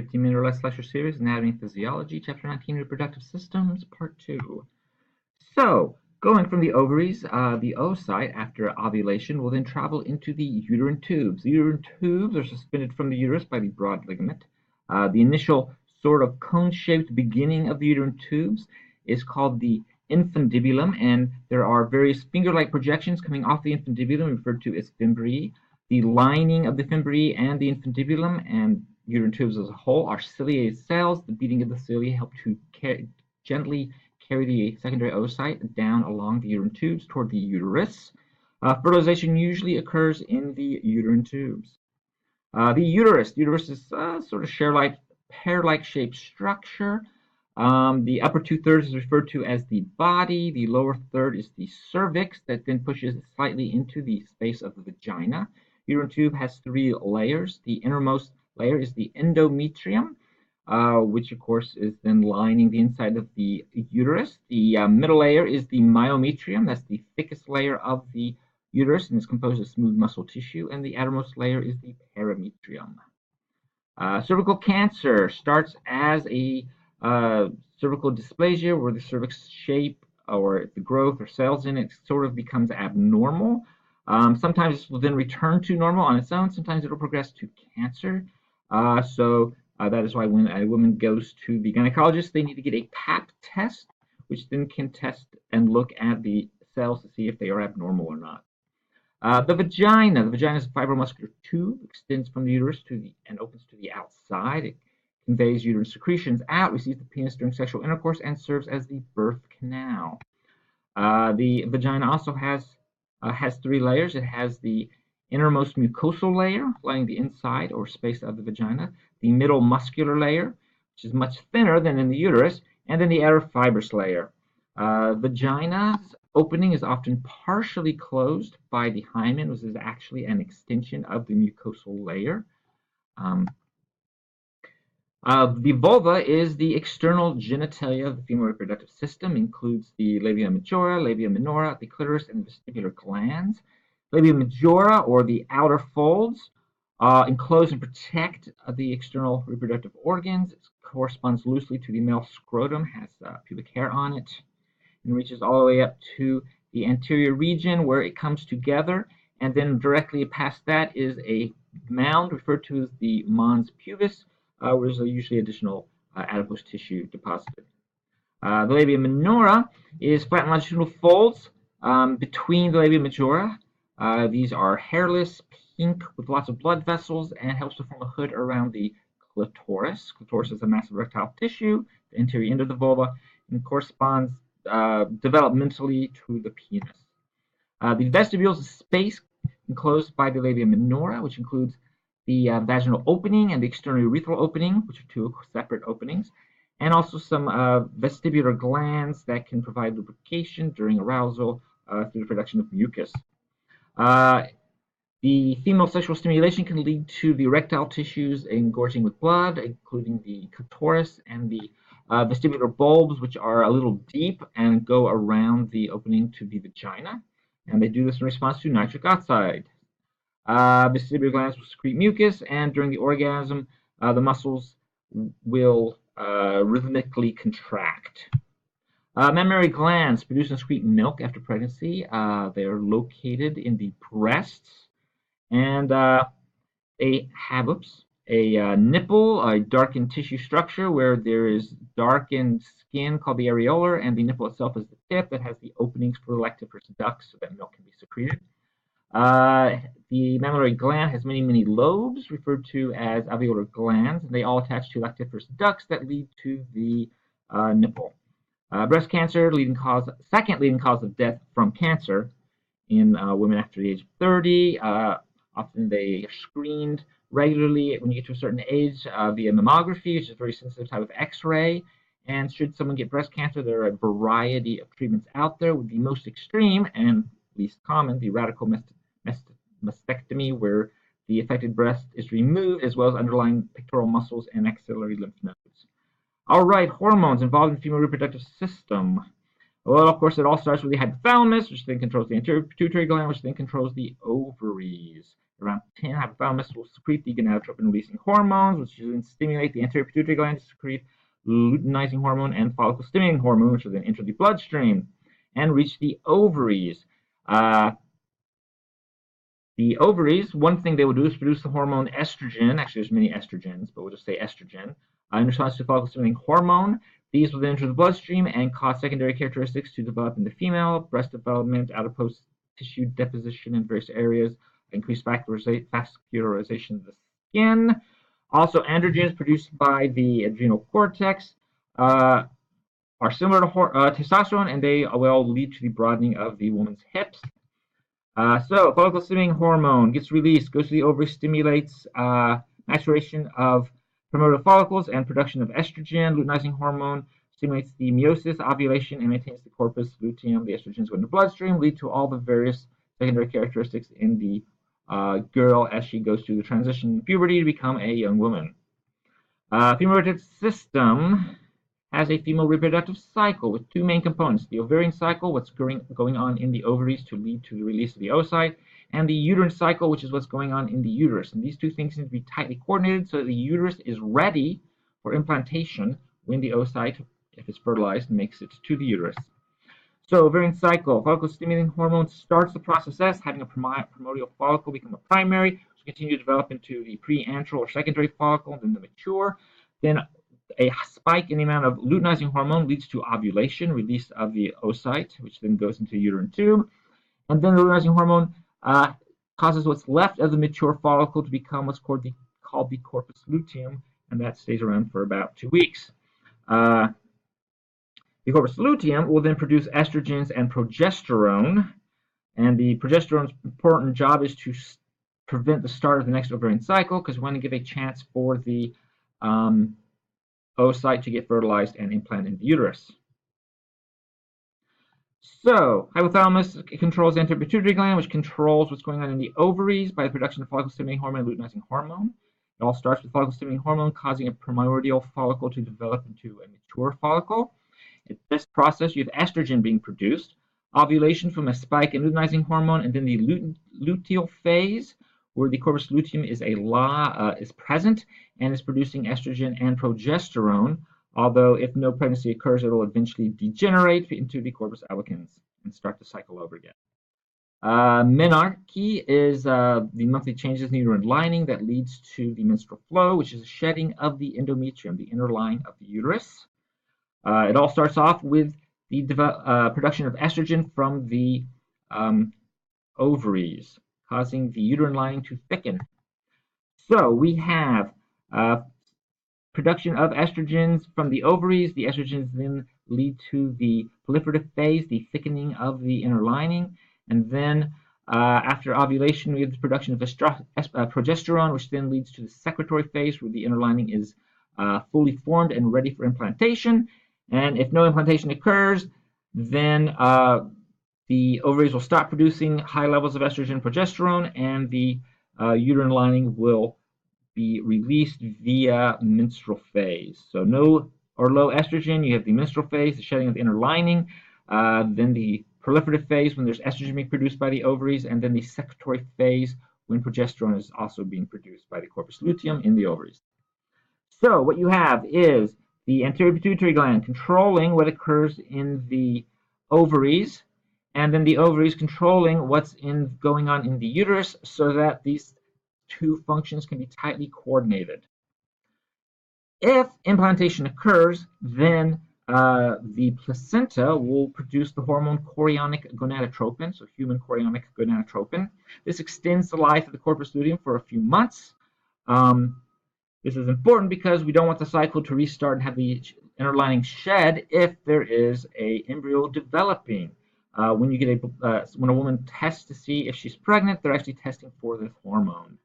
15-minute or less lecture series, Anatomy and Physiology, Chapter 19, Reproductive Systems, Part 2. So, going from the ovaries, the oocyte, after ovulation, will then travel into the uterine tubes. The uterine tubes are suspended from the uterus by the broad ligament. The initial sort of cone-shaped beginning of the uterine tubes is called the infundibulum, and there are various finger-like projections coming off the infundibulum referred to as fimbriae. The lining of the fimbriae and the infundibulum and uterine tubes as a whole are ciliated cells. The beating of the cilia help to gently carry the secondary oocyte down along the uterine tubes toward the uterus. Fertilization usually occurs in the uterine tubes. The uterus is sort of pear-like shaped structure. The upper two-thirds is referred to as the body. The lower third is the cervix that then pushes slightly into the space of the vagina. Uterine tube has 3 layers. The innermost layer is the endometrium, which of course is then lining the inside of the uterus. The middle layer is the myometrium. That's the thickest layer of the uterus and is composed of smooth muscle tissue. And the outermost layer is the perimetrium. Cervical cancer starts as a cervical dysplasia where the cervix shape or the growth or cells in it sort of becomes abnormal. Sometimes this will then return to normal on its own. Sometimes it will progress to cancer. So that is why when a woman goes to the gynecologist, they need to get a pap test, which then can test and look at the cells to see if they are abnormal or not. The vagina is a fibromuscular tube, extends from the uterus and opens to the outside. It conveys uterine secretions out, receives the penis during sexual intercourse, and serves as the birth canal. The vagina also has 3 layers. It has the innermost mucosal layer, lining the inside or space of the vagina, the middle muscular layer, which is much thinner than in the uterus, and then the outer fibrous layer. Vagina's opening is often partially closed by the hymen, which is actually an extension of the mucosal layer. The vulva is the external genitalia of the female reproductive system, includes the labia majora, labia minora, the clitoris, and vestibular glands. Labia majora, or the outer folds, enclose and protect the external reproductive organs. It corresponds loosely to the male scrotum, has pubic hair on it, and reaches all the way up to the anterior region where it comes together, and then directly past that is a mound referred to as the mons pubis, where there's usually additional adipose tissue deposited. The labia minora is flat longitudinal folds between the labia majora. These are hairless, pink, with lots of blood vessels, and helps to form a hood around the clitoris. Clitoris is a massive erectile tissue, the anterior end of the vulva, and corresponds developmentally to the penis. The vestibule is a space enclosed by the labia minora, which includes the vaginal opening and the external urethral opening, which are 2 separate openings, and also some vestibular glands that can provide lubrication during arousal through the production of mucus. The female sexual stimulation can lead to the erectile tissues engorging with blood, including the clitoris and the vestibular bulbs, which are a little deep and go around the opening to the vagina. And they do this in response to nitric oxide. Vestibular glands will secrete mucus, and during the orgasm, the muscles will rhythmically contract. Mammary glands produce and secrete milk after pregnancy. They are located in the breasts, and they have a nipple, a darkened tissue structure where there is darkened skin called the areolar, and the nipple itself is the tip that has the openings for the lactiferous ducts so that milk can be secreted. The mammary gland has many lobes, referred to as alveolar glands, and they all attach to lactiferous ducts that lead to the nipple. Breast cancer, second leading cause of death from cancer in women after the age of 30. Often they are screened regularly when you get to a certain age via mammography, which is a very sensitive type of X-ray. And should someone get breast cancer, there are a variety of treatments out there, with the most extreme and least common, the radical mastectomy, where the affected breast is removed, as well as underlying pectoral muscles and axillary lymph nodes. All right, hormones involved in the female reproductive system. Well, of course, it all starts with the hypothalamus, which then controls the anterior pituitary gland, which then controls the ovaries. Around 10, hypothalamus will secrete the gonadotropin-releasing hormones, which will then stimulate the anterior pituitary gland to secrete luteinizing hormone and follicle-stimulating hormone, which will then enter the bloodstream and reach the ovaries. The ovaries, one thing they will do is produce the hormone estrogen. Actually, there's many estrogens, but we'll just say estrogen. In response to follicle-stimulating hormone, these will then enter the bloodstream and cause secondary characteristics to develop in the female: breast development, adipose tissue deposition in various areas, increased vascularization of the skin. Also, androgens produced by the adrenal cortex are similar to testosterone, and they will lead to the broadening of the woman's hips. So follicle-stimulating hormone gets released, goes to the ovary, stimulates maturation of primordial follicles and production of estrogen. Luteinizing hormone stimulates the meiosis, ovulation, and maintains the corpus luteum. The estrogens go in the bloodstream, lead to all the various secondary characteristics in the girl as she goes through the transition in puberty to become a young woman. Female reproductive system has a female reproductive cycle with two main components: the ovarian cycle, what's going on in the ovaries to lead to the release of the oocyte, and the uterine cycle, which is what's going on in the uterus. And these two things need to be tightly coordinated so that the uterus is ready for implantation when the oocyte, if it's fertilized, makes it to the uterus. So ovarian cycle, follicle-stimulating hormone starts the process as having a primordial follicle become a primary, so continue to develop into the preantral or secondary follicle, and then the mature. Then a spike in the amount of luteinizing hormone leads to ovulation, release of the oocyte, which then goes into the uterine tube. And then the luteinizing hormone causes what's left of the mature follicle to become what's called the corpus luteum, and that stays around for about 2 weeks. The corpus luteum will then produce estrogens and progesterone, and the progesterone's important job is to prevent the start of the next ovarian cycle, because we want to give a chance for the oocyte to get fertilized and implanted in the uterus. So, hypothalamus controls the anterior pituitary gland, which controls what's going on in the ovaries by the production of follicle-stimulating hormone and luteinizing hormone. It all starts with follicle-stimulating hormone causing a primordial follicle to develop into a mature follicle. In this process, you have estrogen being produced, ovulation from a spike in luteinizing hormone, and then the luteal phase, where the corpus luteum is present and is producing estrogen and progesterone. Although if no pregnancy occurs, it will eventually degenerate into the corpus albicans and start the cycle over again. Menarche is the monthly changes in the uterine lining that leads to the menstrual flow, which is a shedding of the endometrium, the inner line of the uterus. It all starts off with the production of estrogen from the ovaries, causing the uterine lining to thicken. So we have production of estrogens from the ovaries. The estrogens then lead to the proliferative phase, the thickening of the inner lining. And then after ovulation, we have the production of progesterone, which then leads to the secretory phase, where the inner lining is fully formed and ready for implantation. And if no implantation occurs, then the ovaries will stop producing high levels of estrogen and progesterone, and the uterine lining will be released via menstrual phase. So no or low estrogen, you have the menstrual phase, the shedding of the inner lining, then the proliferative phase when there's estrogen being produced by the ovaries, and then the secretory phase when progesterone is also being produced by the corpus luteum in the ovaries. So what you have is the anterior pituitary gland controlling what occurs in the ovaries, and then the ovaries controlling what's going on in the uterus, so that these two functions can be tightly coordinated. If implantation occurs, then the placenta will produce the hormone chorionic gonadotropin, so human chorionic gonadotropin. This extends the life of the corpus luteum for a few months. This is important because we don't want the cycle to restart and have the inner lining shed if there is an embryo developing. When a woman tests to see if she's pregnant, they're actually testing for this hormone.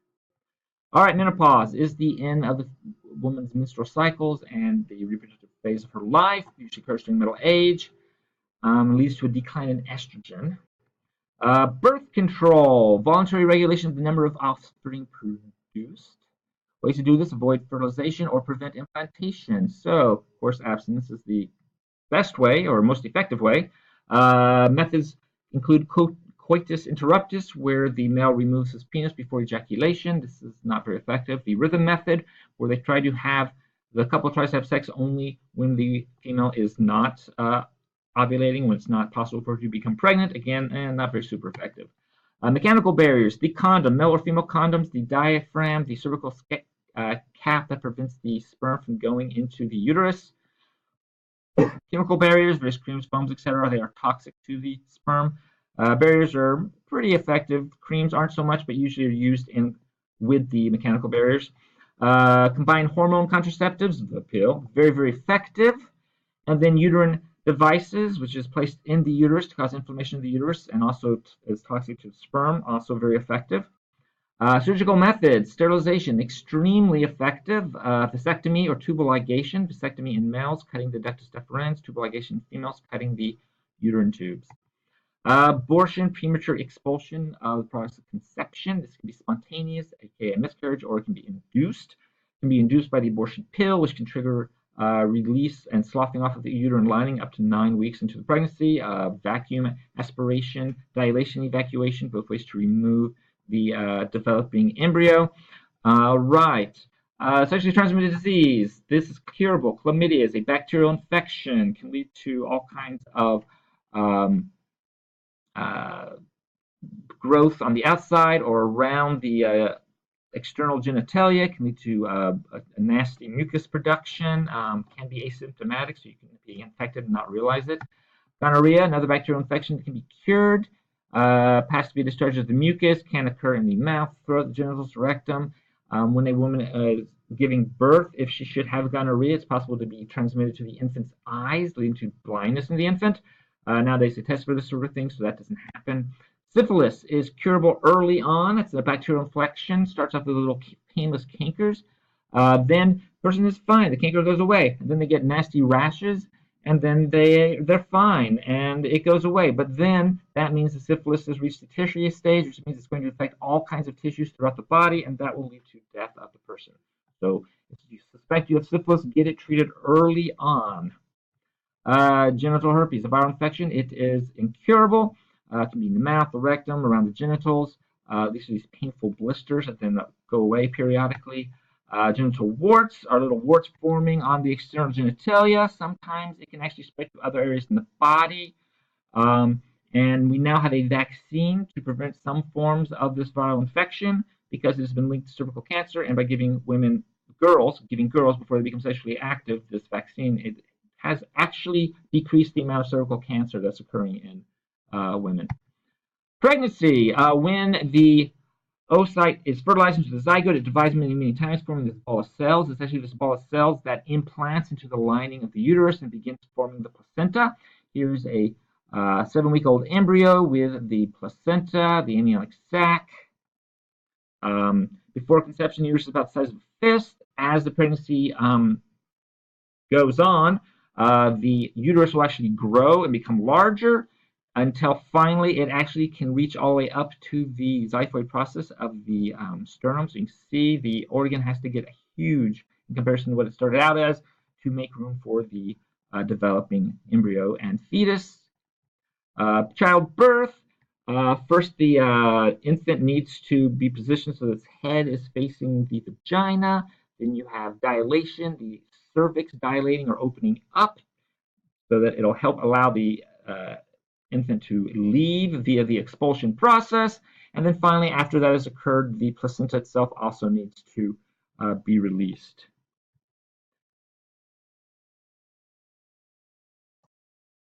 All right, menopause is the end of the woman's menstrual cycles and the reproductive phase of her life. Usually occurs during middle age. Leads to a decline in estrogen. Birth control, voluntary regulation of the number of offspring produced. Ways to do this: avoid fertilization or prevent implantation. So, of course, abstinence is the best way or most effective way. Methods include coitus interruptus, where the male removes his penis before ejaculation. This is not very effective. The rhythm method, where they try to have the couple tries to have sex only when the female is not ovulating, when it's not possible for her to become pregnant. Again, not very super effective. Mechanical barriers: the condom, male or female condoms, the diaphragm, the cervical cap that prevents the sperm from going into the uterus. Chemical barriers, various creams, foams, etc. They are toxic to the sperm. Barriers are pretty effective. Creams aren't so much, but usually are used with the mechanical barriers. Combined hormone contraceptives, the pill, very, very effective. And then uterine devices, which is placed in the uterus to cause inflammation of the uterus and also is toxic to the sperm, also very effective. Surgical methods: sterilization, extremely effective. Vasectomy or tubal ligation, vasectomy in males, cutting the ductus deferens, tubal ligation in females, cutting the uterine tubes. Abortion, premature expulsion of the products of conception. This can be spontaneous, aka miscarriage, or it can be induced. It can be induced by the abortion pill, which can trigger release and sloughing off of the uterine lining up to 9 weeks into the pregnancy. Vacuum aspiration, dilation, evacuation, both ways to remove the developing embryo. Right. Sexually transmitted disease. This is curable. Chlamydia is a bacterial infection, can lead to all kinds of growth on the outside or around the external genitalia, can lead to a nasty mucus production, can be asymptomatic, so you can be infected and not realize it. Gonorrhea, another bacterial infection that can be cured. Has to be discharged of the mucus, can occur in the mouth, throat, the genitals, rectum. When a woman is giving birth, if she should have gonorrhea, it's possible to be transmitted to the infant's eyes, leading to blindness in the infant. Nowadays, they test for this sort of thing, so that doesn't happen. Syphilis is curable early on. It's a bacterial infection, starts off with little painless cankers. Then the person is fine, the canker goes away, and then they get nasty rashes, and then they're fine, and it goes away. But then that means the syphilis has reached the tertiary stage, which means it's going to affect all kinds of tissues throughout the body, and that will lead to death of the person. So if you suspect you have syphilis, get it treated early on. Genital herpes, a viral infection. It is incurable. It can be in the mouth, the rectum, around the genitals. These are these painful blisters that then go away periodically. Genital warts are little warts forming on the external genitalia. Sometimes it can actually spread to other areas in the body. And we now have a vaccine to prevent some forms of this viral infection because it has been linked to cervical cancer. And by giving girls before they become sexually active, this vaccine, it has actually decreased the amount of cervical cancer that's occurring in women. Pregnancy, when the oocyte is fertilized into the zygote, it divides many, many times, forming this ball of cells. It's actually this ball of cells that implants into the lining of the uterus and begins forming the placenta. Here's a 7-week-old embryo with the placenta, the amniotic sac. Before conception, the uterus is about the size of a fist. As the pregnancy goes on, the uterus will actually grow and become larger until finally it actually can reach all the way up to the xiphoid process of the sternum. So you can see the organ has to get huge in comparison to what it started out as to make room for the developing embryo and fetus. Childbirth. First, the infant needs to be positioned so that its head is facing the vagina. Then you have dilation, the cervix dilating or opening up so that it'll help allow the infant to leave via the expulsion process. And then finally, after that has occurred, the placenta itself also needs to be released.